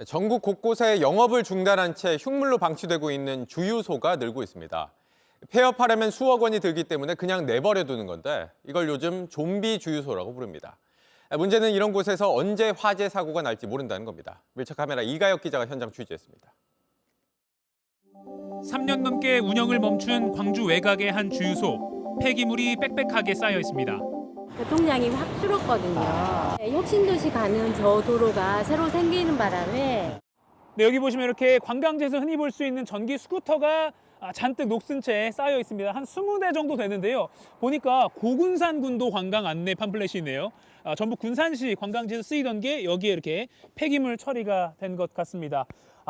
전국 곳곳에 영업을 중단한 채 흉물로 방치되고 있는 주유소가 늘고 있습니다. 폐업하려면 수억 원이 들기 때문에 그냥 내버려 두는 건데 이걸 요즘 좀비 주유소라고 부릅니다. 문제는 이런 곳에서 언제 화재 사고가 날지 모른다는 겁니다. 밀착카메라 이가혁 기자가 현장 취재했습니다. 3년 넘게 운영을 멈춘 광주 외곽의 한 주유소. 폐기물이 빽빽하게 쌓여 있습니다. 교통량이 확 줄었거든요. 혁신도시 가는 저 도로가 새로 생기는 바람에 네, 여기 보시면 이렇게 관광지에서 흔히 볼 수 있는 전기 스쿠터가 잔뜩 녹슨 채 쌓여 있습니다. 한 20대 정도 되는데요. 보니까 고군산군도 관광 안내 팜플렛이 있네요. 전북 군산시 관광지에서 쓰이던 게 여기에 이렇게 폐기물 처리가 된 것 같습니다.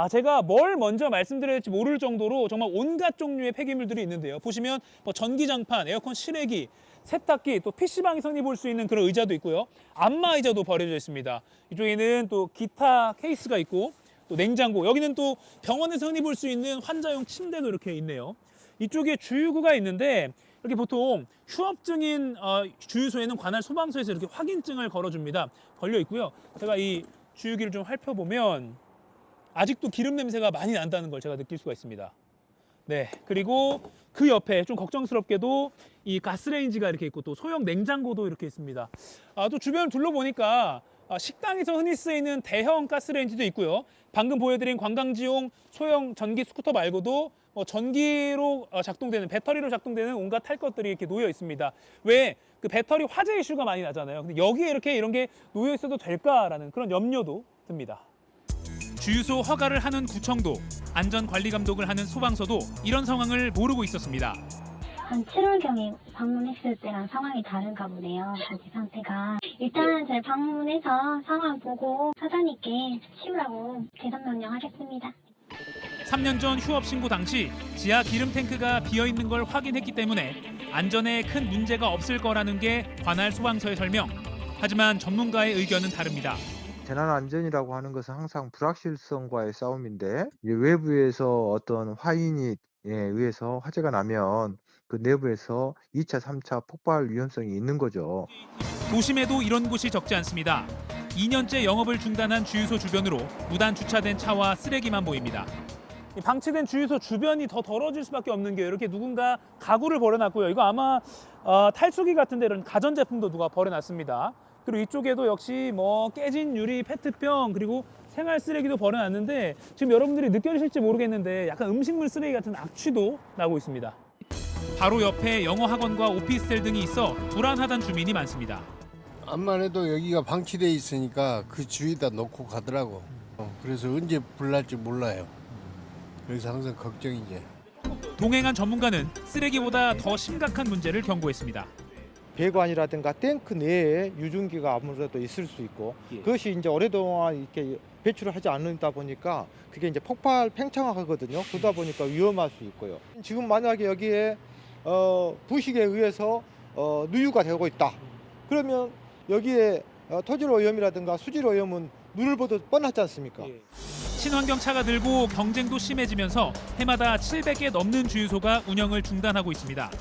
제가 뭘 먼저 말씀드려야 할지 모를 정도로 정말 온갖 종류의 폐기물들이 있는데요. 보시면 전기장판, 에어컨 실외기, 세탁기, 또 PC방에서 흔히 볼 수 있는 그런 의자도 있고요. 안마의자도 버려져 있습니다. 이쪽에는 또 기타 케이스가 있고 또 냉장고, 여기는 또 병원에서 흔히 볼 수 있는 환자용 침대도 이렇게 있네요. 이쪽에 주유구가 있는데 이렇게 보통 휴업증인 주유소에는 관할 소방서에서 이렇게 확인증을 걸어줍니다. 걸려 있고요. 제가 이 주유기를 좀 살펴보면 아직도 기름 냄새가 많이 난다는 걸 제가 느낄 수가 있습니다. 네, 그리고 그 옆에 좀 걱정스럽게도 이 가스레인지가 이렇게 있고 또 소형 냉장고도 이렇게 있습니다. 또 주변을 둘러보니까 식당에서 흔히 쓰이는 대형 가스레인지도 있고요. 방금 보여드린 관광지용 소형 전기 스쿠터 말고도 전기로 작동되는, 배터리로 작동되는 온갖 탈 것들이 이렇게 놓여 있습니다. 왜? 그 배터리 화재 이슈가 많이 나잖아요. 근데 여기에 이렇게 이런 게 놓여 있어도 될까라는 그런 염려도 듭니다. 주유소 허가를 하는 구청도, 안전관리 감독을 하는 소방서도 이런 상황을 모르고 있었습니다. 한 7월경에 방문했을 때랑 상황이 다른가 보네요. 전기 상태가. 일단 저희 방문해서 상황 보고 사장님께 치우라고 개선 명령하겠습니다. 3년 전 휴업 신고 당시 지하 기름 탱크가 비어 있는 걸 확인했기 때문에 안전에 큰 문제가 없을 거라는 게 관할 소방서의 설명. 하지만 전문가의 의견은 다릅니다. 재난안전이라고 하는 것은 항상 불확실성과의 싸움인데 외부에서 어떤 화인이 의해서 화재가 나면 그 내부에서 2차, 3차 폭발 위험성이 있는 거죠. 도심에도 이런 곳이 적지 않습니다. 2년째 영업을 중단한 주유소 주변으로 무단 주차된 차와 쓰레기만 보입니다. 방치된 주유소 주변이 더 더러워질 수밖에 없는 게 이렇게 누군가 가구를 버려놨고요. 이거 아마 탈수기 같은데 이런 가전제품도 누가 버려놨습니다. 그리고 이쪽에도 역시 깨진 유리, 페트병, 그리고 생활 쓰레기도 버려놨는데 지금 여러분들이 느껴지실지 모르겠는데 약간 음식물 쓰레기 같은 악취도 나고 있습니다. 바로 옆에 영어 학원과 오피스텔 등이 있어 불안하다는 주민이 많습니다. 암만 해도 여기가 방치돼 있으니까 그 주위에다 놓고 가더라고. 그래서 언제 불 날지 몰라요. 그래서 항상 걱정이지. 동행한 전문가는 쓰레기보다 더 심각한 문제를 경고했습니다. 배관이라든가 탱크 내에 유증기가 아무래도 있을 수 있고 그것이 이제 오랫동안 이렇게 배출을 하지 않는다 보니까 그게 이제 폭발 팽창하거든요. 그러다 보니까 위험할 수 있고요. 지금 만약에 여기에 부식에 의해서 누유가 되고 있다. 그러면 여기에 토질 오염이라든가 수질 오염은 눈을 봐도 뻔하지 않습니까? 친환경 차가 늘고 경쟁도 심해지면서 해마다 700개 넘는 주유소가 운영을 중단하고 있습니다.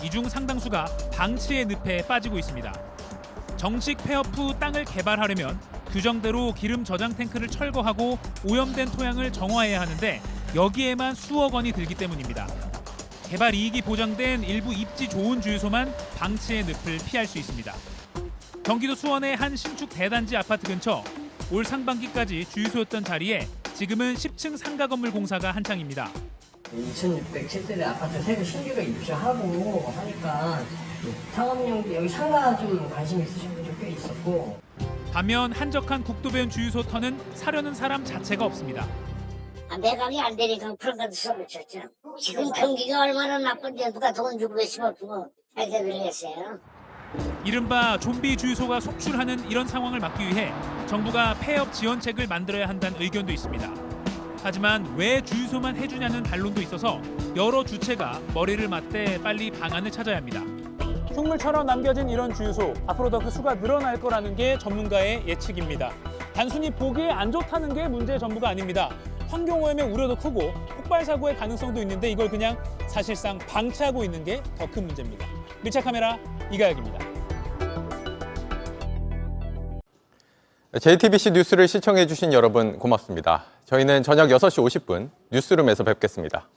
이 중 상당수가 방치의 늪에 빠지고 있습니다. 정식 폐업 후 땅을 개발하려면 규정대로 기름 저장 탱크를 철거하고 오염된 토양을 정화해야 하는데 여기에만 수억 원이 들기 때문입니다. 개발 이익이 보장된 일부 입지 좋은 주유소만 방치의 늪을 피할 수 있습니다. 경기도 수원의 한 신축 대단지 아파트 근처 올 상반기까지 주유소였던 자리에 지금은 10층 상가 건물 공사가 한창입니다. 2607세대 아파트 새로 신규로 입주하고 하니까 상업용 여기 상가 좀 관심 있으신 분들 꽤 있었고. 반면 한적한 국도변 주유소 터는 사려는 사람 자체가 없습니다. 매각이 안 되니까 그런 것도 써붙였죠. 지금 경기가 얼마나 나쁜데 누가 돈 주고 몇십억 주고 이렇게 그러겠어요. 이른바 좀비 주유소가 속출하는 이런 상황을 막기 위해 정부가 폐업 지원책을 만들어야 한다는 의견도 있습니다. 하지만 왜 주유소만 해주냐는 반론도 있어서 여러 주체가 머리를 맞대 빨리 방안을 찾아야 합니다. 흉물처럼 남겨진 이런 주유소, 앞으로 더 그 수가 늘어날 거라는 게 전문가의 예측입니다. 단순히 보기에 안 좋다는 게 문제의 전부가 아닙니다. 환경오염의 우려도 크고 폭발 사고의 가능성도 있는데 이걸 그냥 사실상 방치하고 있는 게 더 큰 문제입니다. 밀착카메라 이가혁입니다. JTBC 뉴스를 시청해주신 여러분 고맙습니다. 저희는 저녁 6시 50분 뉴스룸에서 뵙겠습니다.